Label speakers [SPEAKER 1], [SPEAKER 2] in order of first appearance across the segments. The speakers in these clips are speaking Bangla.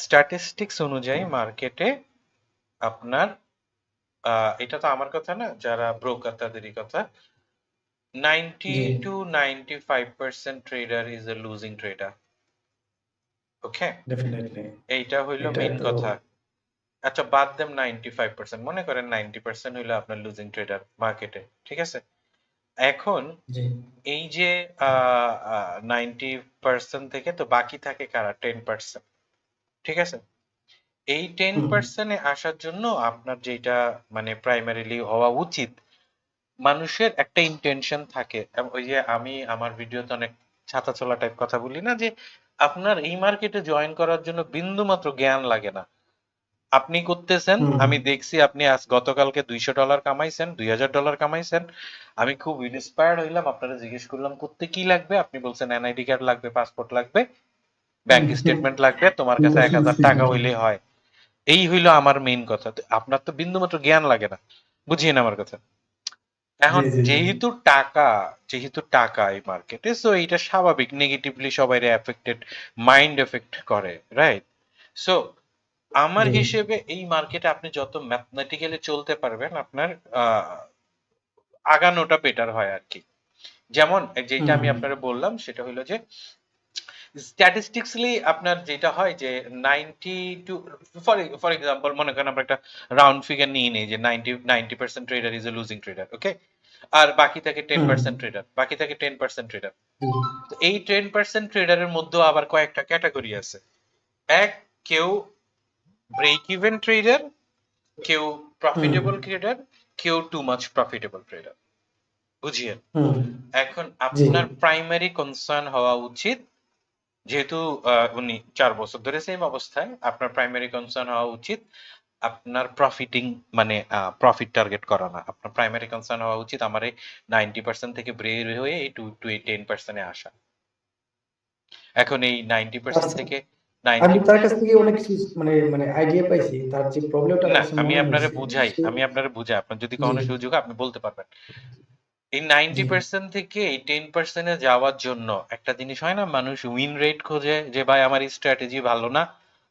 [SPEAKER 1] স্ট্যাটিস্টিক্স অনুযায়ী মার্কেটে আপনার এটা তো আমার কথা না, যারা ব্রোকার তাদেরই কথা, 90
[SPEAKER 2] জি
[SPEAKER 1] to 95% trader is a losing trader. Okay,
[SPEAKER 2] definitely
[SPEAKER 1] এইটা হইলো
[SPEAKER 2] এটা
[SPEAKER 1] মেইন
[SPEAKER 2] তো
[SPEAKER 1] কথা। আচ্ছা, বাদ দেন 95%, মনে করেন 90% হইলো আপনার লুজিং ট্রেডার মার্কেটে, ঠিক আছে? এখন
[SPEAKER 2] জি
[SPEAKER 1] এই যে 90% থেকে তো বাকি থাকে কারা? 10%, ঠিক আছে? এই টেন
[SPEAKER 2] হুম
[SPEAKER 1] পার্সেন্টে আসার জন্য আপনার যেটা মানে প্রাইমারিলি হওয়া উচিত, মানুষের একটা ইন্টেনশন থাকে। ওই যে আমি আমার ভিডিওতে অনেক ছাতা ছোলা টাইপ কথা বলি না, যে আপনার এই মার্কেটে জয়েন করার জন্য বিন্দু মাত্র জ্ঞান লাগে না। আপনি করতেছেন,
[SPEAKER 2] হুম
[SPEAKER 1] আমি দেখছি আপনি আজ গতকালকে $200 কামাইছেন, $2000 কামাইছেন। আমি খুব ইন্সপায়ার্ড হইলাম, আপনারা জিজ্ঞেস করলাম করতে কি লাগবে, আপনি বলছেন এনআইডি কার্ড লাগবে, পাসপোর্ট লাগবে, ব্যাংক স্টেটমেন্ট লাগবে, তোমার কাছে 1000 টাকা হইলেই হয়। এই হইলো আমার মেইন কথা। তো আপনার তো বিন্দুমাত্র জ্ঞান লাগে না, বুঝিয়েন আমার কথা।
[SPEAKER 2] জি
[SPEAKER 1] এখন
[SPEAKER 2] জি জি
[SPEAKER 1] যেহেতু টাকা এই মার্কেটে, সো এটা স্বাভাবিক নেগেটিভলি সবাই এফেক্টেড, মাইন্ড এফেক্ট করে, রাইট? সো আমার
[SPEAKER 2] জি
[SPEAKER 1] হিসেবে এই মার্কেটে আপনি যত ম্যাথমেটিক্যালি চলতে পারবেন, আপনার আহ, আগানোটা বেটার হয় আর কি। যেমন যেটা
[SPEAKER 2] হুম
[SPEAKER 1] আমি আপনারা বললাম সেটা হলো যে স্ট্যাটিস্টিক্যালি আপনার যেটা হয় যে 90 টু, ফর এক্সাম্পল মনে করেন আমরা একটা রাউন্ড ফিগার নিয়ে নেই যে 90% trader is a losing trader, okay? আর বাকি থাকে টেন
[SPEAKER 2] হুম
[SPEAKER 1] পার্সেন্ট ট্রেডার, বাকি থাকে 10% ট্রেডার।
[SPEAKER 2] জি
[SPEAKER 1] তো এই 10% ট্রেডারের মধ্যেও আবার কয়েকটা ক্যাটাগরি আছে। এক, কেউ ব্রেক ইভেন ট্রেডার, কেউ
[SPEAKER 2] হুম
[SPEAKER 1] প্রফিটেবল ট্রেডার, কেউ টু মাচ প্রফিটেবল ট্রেডার, বুঝিয়েন?
[SPEAKER 2] হুম
[SPEAKER 1] এখন
[SPEAKER 2] জি
[SPEAKER 1] আপনার প্রাইমারি কনসার্ন হওয়া উচিত, যেহেতু উনি 4 বছর ধরে সেম অবস্থায়, আপনার প্রাইমারি কনসার্ন হওয়া উচিত আপনার প্রফিটিং, মানে প্রফিট টার্গেট করা না। আপনার প্রাইমারি কনসার্ন হওয়া উচিত আমার এই 90% থেকে বের হয়ে এই 10%-এ আসা। এখন এই 90%
[SPEAKER 2] আচ্ছা
[SPEAKER 1] থেকে 90,
[SPEAKER 2] আমি তার কাছ থেকে অনেক কিছু মানে মানে আইডিয়া পাইছি তার যে প্রবলেমটা
[SPEAKER 1] না
[SPEAKER 2] আমার কাছে
[SPEAKER 1] আমি
[SPEAKER 2] মনে
[SPEAKER 1] আপনারে
[SPEAKER 2] হয়েছে
[SPEAKER 1] বুঝাই,
[SPEAKER 2] সে
[SPEAKER 1] আপনার যদি
[SPEAKER 2] জি
[SPEAKER 1] কখনো সুযোগ হয় আপনি বলতে পারবেন। এই
[SPEAKER 2] জি
[SPEAKER 1] 90% থেকে এই 10%-এ যাওয়ার জন্য একটা জিনিস হয় না, মানুষ উইন রেট খোঁজে, যে ভাই আমার স্ট্র্যাটেজি ভালো না,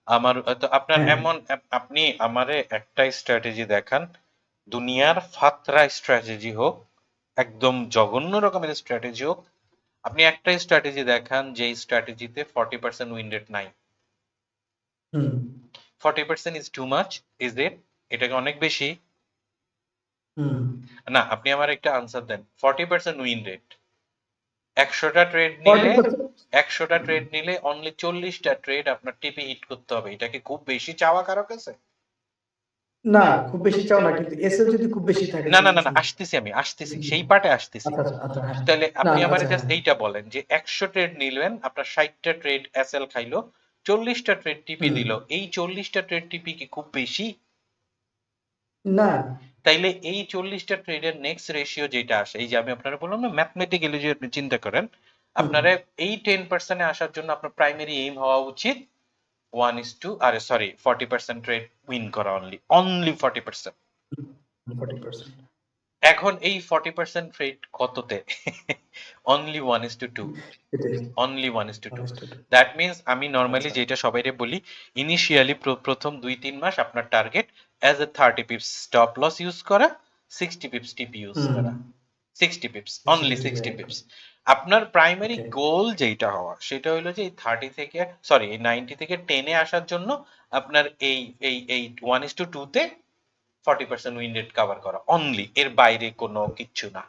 [SPEAKER 1] আমার তো আপনার
[SPEAKER 2] হ্যাঁ
[SPEAKER 1] এমন, আপনি আমারে একটা স্ট্র্যাটেজি দেখান, দুনিয়ার ফাতরা স্ট্র্যাটেজি হোক, একদম জঘন্য রকমের স্ট্র্যাটেজি হোক, আপনি একটা স্ট্র্যাটেজি দেখান যে স্ট্র্যাটেজিতে 40% উইন রেট নাই।
[SPEAKER 2] হুম
[SPEAKER 1] 40% is too much, is it? এটাকে অনেক বেশি?
[SPEAKER 2] হুম
[SPEAKER 1] না, আপনি আমার একটা আনসার দেন। 40% উইন রেট, 100টা ট্রেড নিলে,
[SPEAKER 2] 40%
[SPEAKER 1] 100টা ট্রেড নিলে অনলি 40টা ট্রেড আপনার টিপে হিট করতে হবে। এটা কি খুব বেশি চাওয়া কারো কাছে?
[SPEAKER 2] না খুব বেশি চাও না কিন্তু এসএল যদি খুব বেশি থাকে
[SPEAKER 1] না না না না,
[SPEAKER 2] সমস্যা
[SPEAKER 1] আসতেছি সেই পার্টে আসতেছি।
[SPEAKER 2] আচ্ছা আচ্ছা আচ্ছা হ্যাঁ
[SPEAKER 1] তাহলে
[SPEAKER 2] না
[SPEAKER 1] আপনি আমার
[SPEAKER 2] আচ্ছা
[SPEAKER 1] জাস্ট
[SPEAKER 2] হ্যাঁ
[SPEAKER 1] এইটা বলেন যে 100 ট্রেড নিলেন, আপনার 60টা ট্রেড এসএল খাইলো, 40টা ট্রেড টিপি
[SPEAKER 2] হুম
[SPEAKER 1] দিল, এই 40টা ট্রেড টিপি কি খুব বেশি?
[SPEAKER 2] না
[SPEAKER 1] তাইলে এই 40টা ট্রেডের নেক্সট রেশিও যেটা আসে, এই যে আমি আপনারা বললাম না, ম্যাথমেটিক্যালি যদি আপনি চিন্তা করেন,
[SPEAKER 2] হুম
[SPEAKER 1] আপনারা এই 10%-এ আসার জন্য আপনার প্রাইমারি এইম হওয়া উচিত 1:2, আরে সরি, 40% ট্রেড উইন করা, অনলি অনলি 40%।
[SPEAKER 2] 40%
[SPEAKER 1] এখন এই 40% ট্রেড কততে? অনলি 1:2,
[SPEAKER 2] এটাই
[SPEAKER 1] অনলি 1:2।
[SPEAKER 2] আন্ডারস্টুড
[SPEAKER 1] দ্যাট মিনস আমি নর্মালি
[SPEAKER 2] আচ্ছা
[SPEAKER 1] যেটা সবাইকে বলি, ইনিশিয়ালি প্রথম 2-3 মাস আপনার target as a 30 pips stop loss use করা, 60 পিপস টিপি ইউজ
[SPEAKER 2] হুম
[SPEAKER 1] করা, 60 পিপস, অনলি
[SPEAKER 2] 60
[SPEAKER 1] 60
[SPEAKER 2] ওকে
[SPEAKER 1] পিপস। আপনার প্রাইমারি
[SPEAKER 2] ওকে
[SPEAKER 1] গোল যেটা হওয়া সেটা হলো যে এই 30 থেকে, সরি, এই 90 থেকে 10-এ আসার জন্য আপনার এই 1:2 তে 40% উইন রেট কভার করা, অনলি, এর বাইরে কোনো কিচ্ছু না।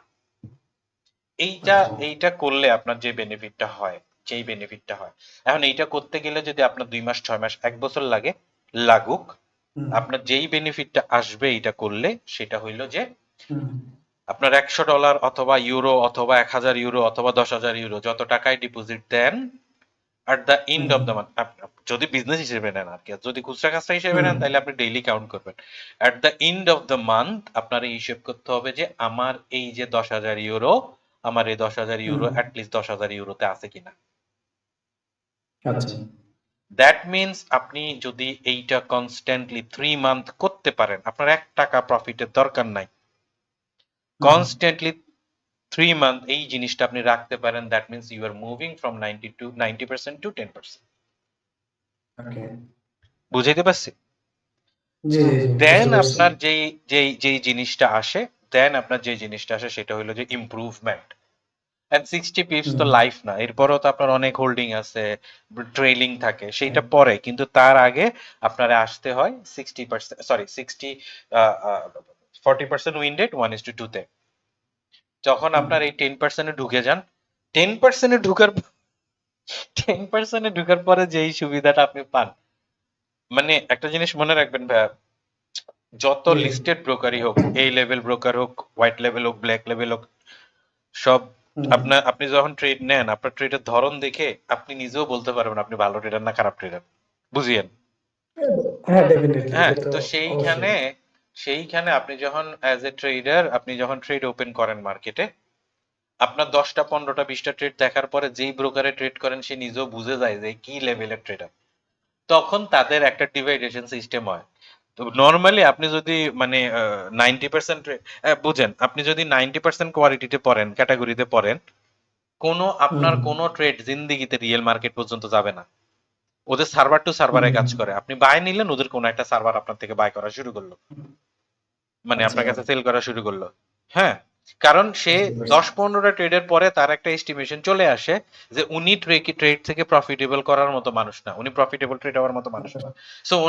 [SPEAKER 1] এইটা
[SPEAKER 2] আচ্ছা
[SPEAKER 1] এইটা করলে আপনার যে বেনিফিটটা হয়, যেই বেনিফিটটা হয়, এখন এইটা করতে গেলে যদি আপনার 2 মাস, 6 মাস, 1 বছর লাগে, লাগুক,
[SPEAKER 2] হুম
[SPEAKER 1] আপনার যেই বেনিফিটটা আসবে এটা করলে সেটা হইলো যে
[SPEAKER 2] হুম
[SPEAKER 1] আপনার $100 অথবা ইউরো অথবা 1000 ইউরো অথবা 10,000 ইউরো যত টাকায় ডিপোজিট দেন, at the end
[SPEAKER 2] hmm
[SPEAKER 1] of the month, যদি বিজনেস হিসেবে নেন আর কি, আর যদি খুচরা খাচরা হিসেবে
[SPEAKER 2] হুম
[SPEAKER 1] নেন তাহলে আপনি ডেইলি কাউন্ট করবেন। at the end of the month আপনার এই হিসেব করতে হবে যে আমার এই যে 10,000 ইউরো, আমার এই 10,000 ইউরো
[SPEAKER 2] হুম
[SPEAKER 1] অ্যাটলিস্ট 10,000 ইউরোতে আছে কিনা।
[SPEAKER 2] আচ্ছা
[SPEAKER 1] দ্যাট মিনস আপনি যদি এইটা কনস্ট্যান্টলি 3 মান্থ করতে পারেন, আপনার 1 টাকা প্রফিটের দরকার নাই,
[SPEAKER 2] হুম
[SPEAKER 1] কনস্ট্যান্টলি 3 মান্থ এই জিনিসটা আপনি রাখতে পারেন, that means you are moving from 90% to 10%।
[SPEAKER 2] Okay
[SPEAKER 1] বুঝাইতে পারছি?
[SPEAKER 2] জি জি জি,
[SPEAKER 1] দেন
[SPEAKER 2] বুঝতে পারছি।
[SPEAKER 1] আপনার যেই জিনিসটা আসে, সেটা হলো যে ইমপ্রুভমেন্ট। এন্ড 60 পিপস তো
[SPEAKER 2] হুম
[SPEAKER 1] লাইফ না, এরপরও তো আপনার অনেক হোল্ডিং আছে, ট্রেইলিং থাকে, সেইটা
[SPEAKER 2] হ্যাঁ,
[SPEAKER 1] পরে, কিন্তু তার আগে আপনার আসতে হয় 60%, সরি 40% উইন্ডেড 1:2 তে। যখন
[SPEAKER 2] হুম,
[SPEAKER 1] আপনার এই 10%-এ ঢুকে যান, 10%-এ ঢুকার 10%-এ ঢুকার পরে যেই সুবিধাটা আপনি পান, মানে একটা জিনিস মনে রাখবেন ভাইয়া, যত
[SPEAKER 2] জি জি,
[SPEAKER 1] লিস্টেড ব্রোকারই হোক, এই লেভেল ব্রোকার হোক, হোয়াইট লেভেল হোক, ব্ল্যাক লেভেল হোক, সব,
[SPEAKER 2] হুম,
[SPEAKER 1] আপনি যখন ট্রেড নেন, আপনার ট্রেডের ধরন দেখে আপনি নিজেও বলতে পারবেন আপনি ভালো ট্রেডার না খারাপ ট্রেডার, বুঝিয়েন?
[SPEAKER 2] হ্যাঁ ডেফিনেটলি
[SPEAKER 1] হ্যাঁ,
[SPEAKER 2] এটা তো
[SPEAKER 1] তো
[SPEAKER 2] অবশ্যই।
[SPEAKER 1] সেইখানে আপনি যখন অ্যাজ এ ট্রেডার আপনি যখন ট্রেড ওপেন করেন মার্কেটে, আপনার 10টা 15টা 20টা ট্রেড দেখার পরে যেই ব্রোকারে ট্রেড করেন সে নিজেও বুঝে যায় যে কি লেভেলের ট্রেডার। তখন তাদের একটা ডিভাইডেশন সিস্টেম হয়। তো নর্মালি আপনি যদি মানে 90% বুঝেন, আপনি যদি 90% কোয়ালিটিতে পড়েন, ক্যাটাগরিতে পড়েন,
[SPEAKER 2] হুম
[SPEAKER 1] আপনার কোনো ট্রেড জিন্দিগিতে রিয়েল মার্কেট পর্যন্ত যাবে না। ওদের সার্ভার টু সার্ভারে
[SPEAKER 2] হুম,
[SPEAKER 1] কাজ করে, আপনি বাই নিলেন, ওদের কোনো একটা সার্ভার আপনার থেকে বাই করা শুরু করলো, মানে
[SPEAKER 2] আচ্ছা
[SPEAKER 1] আপনার কাছে সেল করা শুরু করলো। হ্যাঁ, কারণ সে
[SPEAKER 2] বুঝতে পারছি।
[SPEAKER 1] 10-15টা ট্রেডের পরে তার একটা এস্টিমেশন চলে আসে যে উনি ট্রেড থেকে প্রফিটেবল করার মতো মানুষ না, উনি প্রফিটেবল ট্রেড হওয়ার মতো মানুষ না। সো
[SPEAKER 2] ওকে,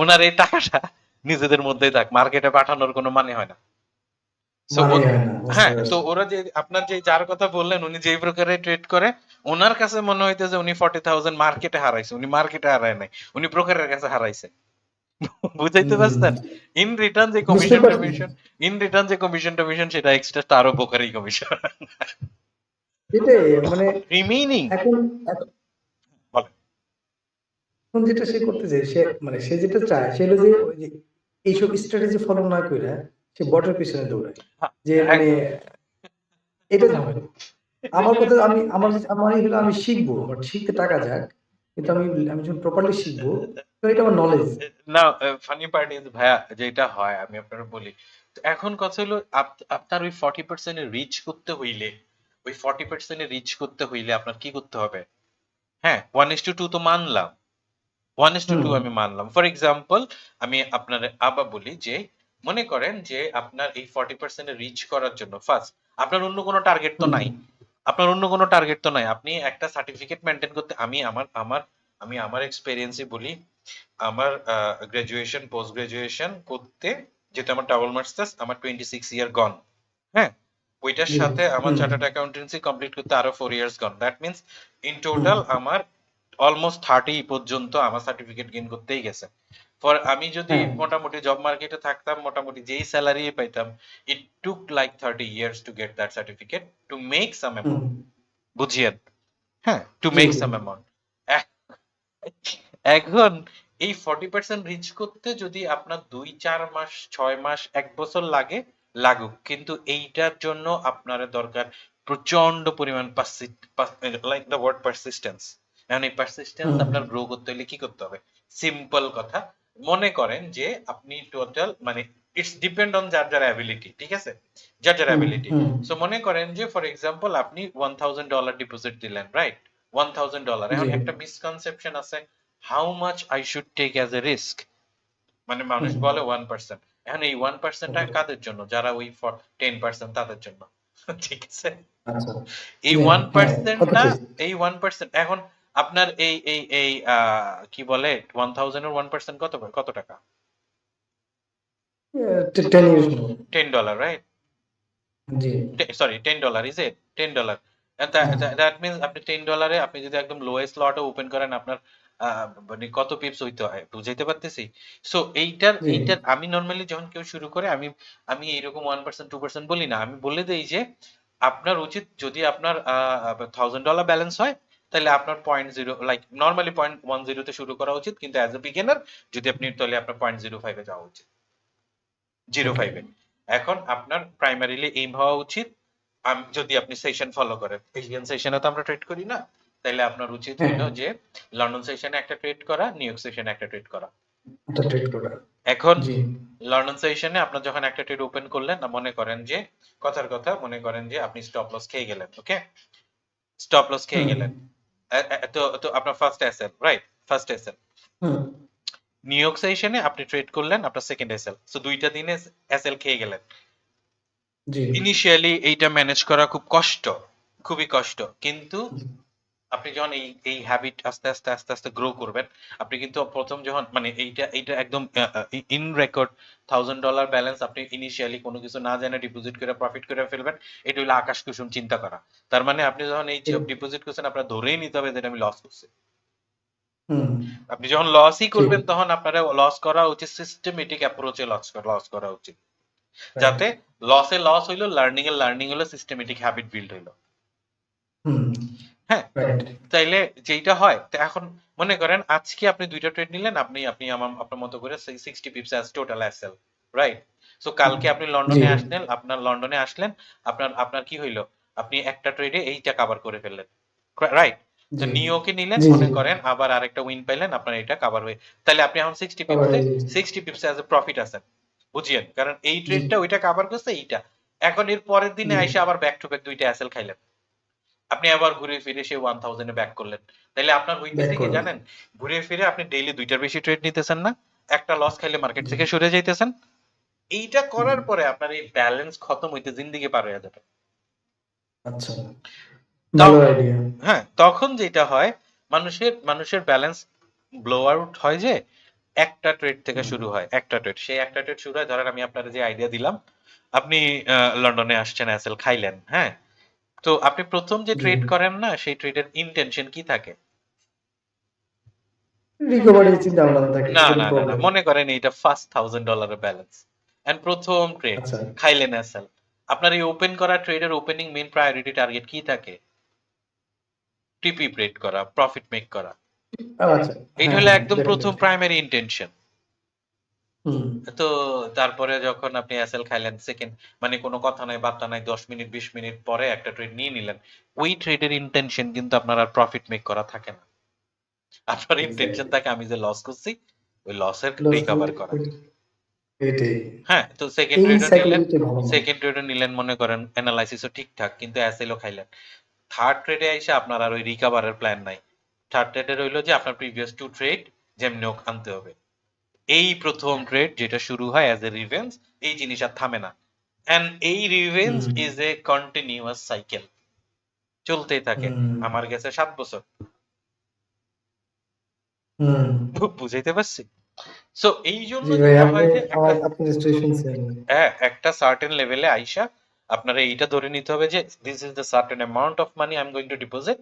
[SPEAKER 1] ওনার এই টাকাটা নিজেদের মধ্যেই থাক, মার্কেটে পাঠানোর কোনো মানে হয় না। সো
[SPEAKER 2] মানেই হয় না, বুঝতে
[SPEAKER 1] হ্যাঁ, তো
[SPEAKER 2] পারছি।
[SPEAKER 1] ওরা যে আপনার যে যার কথা বললেন উনি যেই প্রকারে ট্রেড করে, ওনার কাছে মনে হইতেছে উনি 40,000 মার্কেটে হারাইছে, উনি মার্কেটে হারায় নাই, উনি ব্রোকারের কাছে হারাইছে। বুঝাইতে
[SPEAKER 2] হুম,
[SPEAKER 1] পারছেন? ইন রিটার্ন যে
[SPEAKER 2] বুঝতে
[SPEAKER 1] কমিশন
[SPEAKER 2] পারছি।
[SPEAKER 1] টমিশন ইন রিটার্ন যে কমিশন টমিশন সেটা এক্সট্রা তারও বোকারি কমিশন।
[SPEAKER 2] এটাই মানে
[SPEAKER 1] রিমেইনিং,
[SPEAKER 2] এখন এখন যেটা সে করতে চায় সে মানে সে যেটা চায় সে হলো যে ওই যে এইসব স্ট্র্যাটেজি ফলো না কইরা সে বটের পিছনে দৌড়ায়। যে মানে এটা ঝামেলা। আমার কথা আমার হলো আমি শিখবো। বাট শিখতে টাকা যাক। কিন্তু আমি যখন প্রপারলি শিখবো তো এটা আমার নলেজ।
[SPEAKER 1] না, ফানি পার্ট ইজ ভাইয়া, যেটা হয় আমি আপনার বলি। তো এখন কথা হলো আপনার ওই 40% এ রিচ করতে হইলে, আপনার কি করতে হবে? হ্যাঁ, 1:2 তো মানলাম, 1:2
[SPEAKER 2] হুম,
[SPEAKER 1] আমি মানলাম। ফর এক্সাম্পল, আমি আপনার আবার বলি যে, মনে করেন যে আপনার এই 40% এ রিচ করার জন্য ফার্স্ট আপনার অন্য কোনো টার্গেট তো
[SPEAKER 2] হুম,
[SPEAKER 1] নাই। আপনি একটা সার্টিফিকেট মেনটেন করতে, আমি আমার এক্সপেরিয়েন্সই বলি। আমার গ্রাজুয়েশন পোস্ট গ্রাজুয়েশন করতে, যেটা আমার ডাবল মাস্টার্স, আমার 26 ইয়ার গন। হ্যাঁ, ওইটার
[SPEAKER 2] জি,
[SPEAKER 1] সাথে আমার
[SPEAKER 2] হুম,
[SPEAKER 1] চার্টার্ড অ্যাকাউন্টেন্সি কমপ্লিট করতে আরো 4 years gone. That means in
[SPEAKER 2] hmm,
[SPEAKER 1] total আমার অলমোস্ট 30 পর্যন্ত আমার সার্টিফিকেট গেইন করতেই গেছে। ফর আমি যদি
[SPEAKER 2] হ্যাঁ,
[SPEAKER 1] মোটামুটি জব মার্কেটে থাকতাম, মোটামুটি যেই স্যালারি পাইতাম, it took like 30 years to get that certificate, to make some
[SPEAKER 2] hmm,
[SPEAKER 1] amount, বুঝিয়েন? হ্যাঁ, টু
[SPEAKER 2] জি,
[SPEAKER 1] মেক
[SPEAKER 2] জি,
[SPEAKER 1] সাম অ্যামাউন্ট। এখন এই 40% রিচ করতে যদি আপনার 2-4 মাস, 6 মাস, 1 বছর লাগে, লাগুক, কিন্তু এইটার জন্য আপনার দরকার প্রচন্ড পরিমাণ লাইক দ্য ওয়ার্ড পারসিস্টেন্স। এখন এই পারসিস্টেন্স
[SPEAKER 2] হুম,
[SPEAKER 1] আপনার গ্রো করতে হলে কি করতে হবে? সিম্পল কথা, মনে করেন যে আপনি টোটাল মানে ইটস ডিপেন্ড অন যার যার অ্যাবিলিটি, ঠিক আছে, যার যার
[SPEAKER 2] হুম,
[SPEAKER 1] অ্যাবিলিটি।
[SPEAKER 2] হুম,
[SPEAKER 1] সো মনে করেন যে ফর এক্সাম্পল আপনি $1,000 ডিপোজিট দিলেন, রাইট? $1,000,
[SPEAKER 2] জি,
[SPEAKER 1] এখন একটা মিসকনসেপশন আছে, how much I should take as a risk, মানে মানুষ
[SPEAKER 2] হুম,
[SPEAKER 1] বলে 1%। এখন এই 1%টা
[SPEAKER 2] ওকে,
[SPEAKER 1] কাদের জন্য? যারা ওই 10% তাদের জন্য। ঠিক আছে,
[SPEAKER 2] আচ্ছা।
[SPEAKER 1] এই
[SPEAKER 2] জি,
[SPEAKER 1] ওয়ান
[SPEAKER 2] হ্যাঁ, কথা
[SPEAKER 1] পার্সেন্টটা
[SPEAKER 2] ঠিক।
[SPEAKER 1] এই 1%, এখন আপনার এই কি বলে, 1000 এর 1% কত টাকা?
[SPEAKER 2] 10 ইয়ার্স মতো।
[SPEAKER 1] $10, right?
[SPEAKER 2] G,
[SPEAKER 1] sorry, $10, is it? $10,
[SPEAKER 2] হ্যাঁ,
[SPEAKER 1] দ্যাট মিনস আপনি $10-এ আপনি যদি একদম লোয়েস্ট লটে ওপেন করেন, আপনার মানে কত পিপস হইতে হয়, বুঝাইতে পারতেছি? সো
[SPEAKER 2] জি,
[SPEAKER 1] এইটার আমি নর্মালি যখন কেউ শুরু করে, আমি আমি এইরকম 1% 2% বলি না, আমি বলে দেই যে আপনার উচিত, যদি আপনার $1000 ব্যালেন্স হয়, তাহলে আপনার 0.0, লাইক নর্মালি 0.10 তে শুরু করা উচিত, কিন্তু অ্যাজ এ বিগিনার যদি আপনি, তাহলে আপনার 0.05 এ যাওয়া উচিত, জিরো
[SPEAKER 2] ওকে,
[SPEAKER 1] ফাইভে। এখন আপনার প্রাইমারিলি এইম হওয়া উচিত, যদি আপনি সেশন ফলো করেন, এলিয়ান সেশনে তো আমরা ট্রেড করি না, তাহলে আপনার উচিত
[SPEAKER 2] হ্যাঁ,
[SPEAKER 1] হইলো যে লন্ডন সেশনে একটা ট্রেড করা, নিউ ইয়র্ক সেশনে একটা ট্রেড করা।
[SPEAKER 2] এটা ট্রেড করা।
[SPEAKER 1] এখন
[SPEAKER 2] জি,
[SPEAKER 1] লন্ডন সেশনে আপনার যখন একটা ট্রেড ওপেন করলেন, না মনে করেন যে, কথার কথা, মনে করেন যে আপনি স্টপ লস খেয়ে গেলেন, ওকে, স্টপ লস খেয়ে
[SPEAKER 2] হুম,
[SPEAKER 1] গেলেন। তো আপনার first asset, right, first asset,
[SPEAKER 2] hmm,
[SPEAKER 1] new সেশনে আপনি ট্রেড করলেন, আপনার সেকেন্ড এসএল, সো দুইটা দিনে এসএল খেয়ে গেলেন।
[SPEAKER 2] জি,
[SPEAKER 1] ইনিশিয়ালি এইটা ম্যানেজ করা খুব কষ্ট, খুবই কষ্ট, কিন্তু
[SPEAKER 2] জি,
[SPEAKER 1] আপনি যখন এই এই হ্যাবিট আস্তে আস্তে আস্তে আস্তে গ্রো করবেন, আপনি কিন্তু প্রথম যখন মানে এইটা এইটা একদম ইন রেকর্ড $1000 ব্যালেন্স আপনি ইনিশিয়ালি কোনো কিছু না জেনে ডিপোজিট করে প্রফিট করে ফেলবেন, এটা হলো আকাশ কুসুম চিন্তা করা। তার মানে আপনি যখন এই
[SPEAKER 2] ঠিক,
[SPEAKER 1] ডিপোজিট করছেন, আপনার ধরেই নিতে হবে যে আমি লস করছি।
[SPEAKER 2] হুম,
[SPEAKER 1] আপনি যখন লসই
[SPEAKER 2] ঠিক,
[SPEAKER 1] করবেন, তখন আপনার লস করা উচিত সিস্টেমেটিক অ্যাপ্রোচে লস করা উচিত,
[SPEAKER 2] রাইট,
[SPEAKER 1] যাতে লসে লস হইলো, লার্নিং এর লার্নিং হলো, সিস্টেমেটিক হ্যাবিট বিল্ড হইলো।
[SPEAKER 2] হুম,
[SPEAKER 1] হ্যাঁ,
[SPEAKER 2] রাইট,
[SPEAKER 1] তাইলে যেইটা হয়, তো এখন মনে করেন আজকে আপনি দুইটা ট্রেড নিলেন, আপনি আপনি আপনার মতো করে 60 pips as total SL, right? So
[SPEAKER 2] hmm,
[SPEAKER 1] কালকে আপনি
[SPEAKER 2] জি,
[SPEAKER 1] লন্ডনে আসলেন, আপনার আপনার কি হইলো, আপনি একটা ট্রেডে এইটা কভার করে ফেললেন, রাইট? তো
[SPEAKER 2] জি,
[SPEAKER 1] নিওকে নিলেন,
[SPEAKER 2] জি, জি,
[SPEAKER 1] মনে করেন আবার আরেকটা উইন পাইলেন, আপনার এটা কভার হয়ে, তাহলে আপনি এখন
[SPEAKER 2] আবার এই যে,
[SPEAKER 1] 60 পিপস অ্যাজ এ প্রফিট আছেন, বুঝিয়েন, কারণ এই
[SPEAKER 2] জি,
[SPEAKER 1] ট্রেডটা ওইটা কভার করছে, এইটা এখন এর পরের দিনে
[SPEAKER 2] জি,
[SPEAKER 1] আইসা আবার ব্যাক টু ব্যাক দুইটা এসএল খাইলেন, আপনি আবার ঘুরে ফিরে সেই 1000 এ ব্যাক করলেন, তাহলে আপনার
[SPEAKER 2] ব্যাক
[SPEAKER 1] হইতেছে কি
[SPEAKER 2] করলেন।
[SPEAKER 1] জানেন, ঘুরে ফিরে আপনি ডেইলি দুইটার বেশি ট্রেড নিতেছেন না, একটা লস খাইলে মার্কেট
[SPEAKER 2] জি,
[SPEAKER 1] থেকে সরে যাইতেছেন, এইটা
[SPEAKER 2] হুম,
[SPEAKER 1] করার পরে আপনার এই ব্যালেন্স খতম হইতে জিন্দিগি পার হয়ে যাবে।
[SPEAKER 2] আচ্ছা, ভালো
[SPEAKER 1] তখন,
[SPEAKER 2] আইডিয়া।
[SPEAKER 1] হ্যাঁ, তখন যেটা হয়, মানুষের মানুষের ব্যালেন্স ব্লো আউট হয় যে একটা ট্রেড থেকে
[SPEAKER 2] হুম,
[SPEAKER 1] শুরু হয়, একটা ট্রেড, সেই একটা ট্রেড শুরু হয়, ধরেন আমি আপনার যে আইডিয়া দিলাম, আপনি লন্ডনে আসছেন, এসএল খাইলেন, হ্যাঁ, তো আপনি প্রথম যে
[SPEAKER 2] জি,
[SPEAKER 1] ট্রেড করেন না, সেই ট্রেডের ইন্টেনশন কি থাকে?
[SPEAKER 2] রিকভারির চিন্তা ভাবনা থাকে,
[SPEAKER 1] না
[SPEAKER 2] কোনো
[SPEAKER 1] না না না,
[SPEAKER 2] প্রবলেম।
[SPEAKER 1] মনে করেন এইটা ফার্স্ট $1000 ব্যালেন্স এন্ড প্রথম ট্রেড
[SPEAKER 2] আচ্ছা,
[SPEAKER 1] খাইলেন এসএল, আপনার এই ওপেন করা ট্রেডের ওপেনিং মেইন প্রায়োরিটি টার্গেট কি থাকে? টিপি ব্রেড করা, প্রফিট মেক করা,
[SPEAKER 2] আচ্ছা,
[SPEAKER 1] এইটা
[SPEAKER 2] হ্যাঁ,
[SPEAKER 1] হলো
[SPEAKER 2] হ্যাঁ,
[SPEAKER 1] একদম প্রথম
[SPEAKER 2] ডেফিনিটলি।
[SPEAKER 1] Primary intention.
[SPEAKER 2] হুম,
[SPEAKER 1] তো তারপরে যখন আপনি এসএল খাইলেন, সেকেন্ড মানে কোনো কথা নাই বার্তা নাই, 10 মিনিট 20 মিনিট পরে একটা ট্রেড নিয়ে নিলেন, ওই ট্রেডের ইন্টেনশন কিন্তু আপনার আর প্রফিট মেক করা থাকে না, আপনার ইন্টেনশন
[SPEAKER 2] এক্সাক্টলি।
[SPEAKER 1] থাকে আমি যে লস করছি, ওই লসের
[SPEAKER 2] লস
[SPEAKER 1] রিকভার করা।
[SPEAKER 2] এটাই।
[SPEAKER 1] হ্যাঁ, তো সেকেন্ড
[SPEAKER 2] এই
[SPEAKER 1] ট্রেডও নিলেন,
[SPEAKER 2] সাইকোলজিটা ভালো না।
[SPEAKER 1] মনে করেন অ্যানালাইসিসও ঠিকঠাক, কিন্তু অ্যাসেলও খাইলেন। থার্ড ট্রেডে এসে আপনার আর ওই রিকভারের প্ল্যান নাই। থার্ড ট্রেডে রইলো যে আপনার প্রিভিয়াস টু ট্রেড যেমনি হোক আনতে হবে। এই প্রথম ট্রেড যেটা শুরু হয় অ্যাজ এ রিভেঞ্জ, এই জিনিস আর থামে না। এন্ড এই revenge
[SPEAKER 2] hmm,
[SPEAKER 1] is a continuous cycle, চলতেই থাকে।
[SPEAKER 2] হুম,
[SPEAKER 1] আমার গেছে 7 বছর।
[SPEAKER 2] হুম।
[SPEAKER 1] বুঝাইতে পারছি? সো এই জন্য
[SPEAKER 2] জি ভাই,
[SPEAKER 1] যেটা
[SPEAKER 2] আপনি
[SPEAKER 1] হয় যে একটা,
[SPEAKER 2] আপনার স্টোরি শুনছি আমি।
[SPEAKER 1] হ্যাঁ, একটা সার্টেন লেভেলে আইসা আপনারা এইটা ধরে নিতে হবে যে this is the certain amount of money I am going to deposit,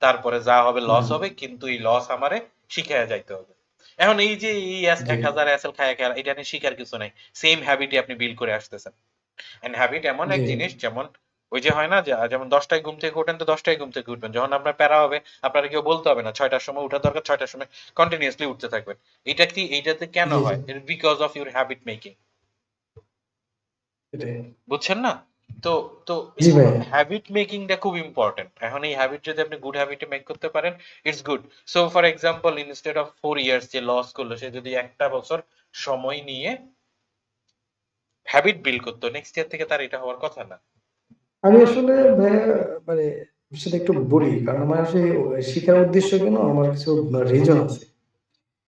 [SPEAKER 1] তারপরে যা হবে লস
[SPEAKER 2] হুম,
[SPEAKER 1] হবে, কিন্তু এই লস আমারে শিখাইয়া যাইতে হবে। এখন এই যে এই
[SPEAKER 2] জি,
[SPEAKER 1] 1000 এসএল খায়া খায়া, এটা নিয়ে শিখার কিছু নাই, সেম হ্যাবিটই আপনি বিল্ড করে আসতেছেন। এন্ড হ্যাবিট এমন
[SPEAKER 2] জি,
[SPEAKER 1] এক জিনিস, যেমন ওই যে হয় না যে যেমন 10টায় ঘুম থেকে ওঠেন, তো 10টায় ঘুম থেকে উঠবেন, যখন আপনার প্যারা হবে আপনারা কেউ বলতে হবে না 6টার সময় উঠার দরকার, 6টার সময় কন্টিনিউয়াসলি উঠতে থাকবেন। এটা কি, এইটাতে কেন
[SPEAKER 2] জি, জি,
[SPEAKER 1] হয়? Because of your habit making,
[SPEAKER 2] এটাই।
[SPEAKER 1] বুঝছেন না? তো তো
[SPEAKER 2] জি ভাই,
[SPEAKER 1] হ্যাবিট মেকিংটা খুব ইম্পর্টেন্ট। এখন এই হ্যাবিট যদি আপনি গুড হ্যাবিটে মেক করতে পারেন, it's good. So for example, instead of 4 years যে লস করলো, সে যদি একটা বছর সময় নিয়ে হ্যাবিট বিল্ড করতো, নেক্সট ইয়ার থেকে তার এটা হওয়ার কথা না।
[SPEAKER 2] আমি আসলে ভাইয়া মানে সাথে একটু বলি, কারণ আমার আসলে শিখার উদ্দেশ্য কেন, আমার কিছু রিজন আছে।